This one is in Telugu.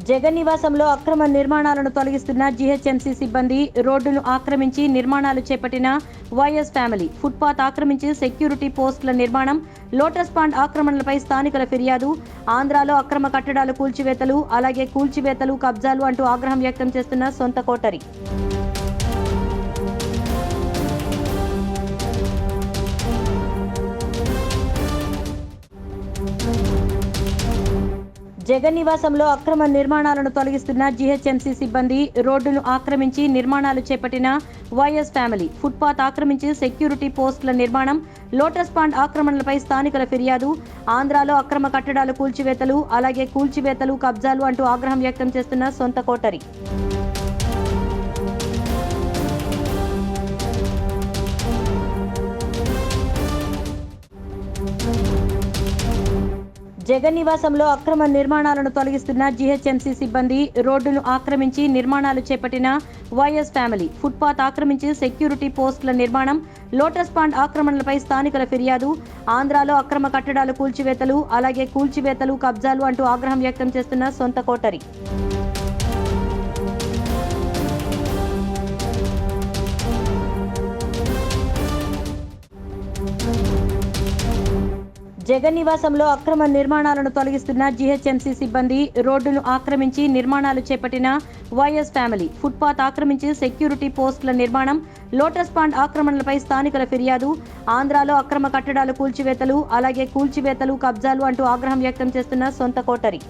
జగన్ నివాసంలో అక్రమ నిర్మాణాలను తొలగిస్తున్న జీహెచ్ఎంసీ సిబ్బంది, రోడ్డును ఆక్రమించి నిర్మాణాలు చేపట్టిన వైఎస్ ఫ్యామిలీ, ఫుట్పాత్ ఆక్రమించి సెక్యూరిటీ పోస్టుల నిర్మాణం, లోటస్ పాండ్ ఆక్రమణలపై స్థానికుల ఫిర్యాదు, ఆంధ్రాలో అక్రమ కట్టడాలు కూల్చివేతలు, అలాగే కూల్చివేతలు, కబ్జాలు అంటూ ఆగ్రహం వ్యక్తం చేస్తున్న సొంత కోటరి. జగన్ నివాసంలో అక్రమ నిర్మాణాలను తొలగిస్తున్న జీహెచ్ఎంసీ సిబ్బంది, రోడ్డును ఆక్రమించి నిర్మాణాలు చేపట్టిన వైఎస్ ఫ్యామిలీ, ఫుట్పాత్ ఆక్రమించి సెక్యూరిటీ పోస్టుల నిర్మాణం, లోటస్ పాండ్ ఆక్రమణలపై స్థానికుల ఫిర్యాదు, ఆంధ్రాలో అక్రమ కట్టడాలు కూల్చివేతలు, అలాగే కూల్చివేతలు, కబ్జాలు అంటూ ఆగ్రహం వ్యక్తం చేస్తున్న సొంత కోటరి. జగన్ నివాసంలో అక్రమ నిర్మాణాలను తొలగిస్తున్న జీహెచ్ఎంసీ సిబ్బంది, రోడ్డును ఆక్రమించి నిర్మాణాలు చేపట్టిన వైఎస్ ఫ్యామిలీ, ఫుట్పాత్ ఆక్రమించి సెక్యూరిటీ పోస్టుల నిర్మాణం, లోటస్ పాండ్ ఆక్రమణలపై స్థానికుల ఫిర్యాదు, ఆంధ్రాలో అక్రమ కట్టడాలు కూల్చివేతలు, అలాగే కూల్చివేతలు, కబ్జాలు అంటూ ఆగ్రహం వ్యక్తం చేస్తున్న సొంత కోటరి. జగన్ నివాసంలో అక్రమ నిర్మాణాలను తొలగిస్తున్న జీహెచ్ఎంసీ సిబ్బంది, రోడ్డును ఆక్రమించి నిర్మాణాలు చేపట్టిన వైఎస్ ఫ్యామిలీ, ఫుట్పాత్ ఆక్రమించి సెక్యూరిటీ పోస్టుల నిర్మాణం, లోటస్ పాండ్ ఆక్రమణలపై స్థానికుల ఫిర్యాదు, ఆంధ్రాలో అక్రమ కట్టడాలు కూల్చివేతలు, అలాగే కూల్చివేతలు, కబ్జాలు అంటూ ఆగ్రహం వ్యక్తం చేస్తున్న సొంత కోటరి.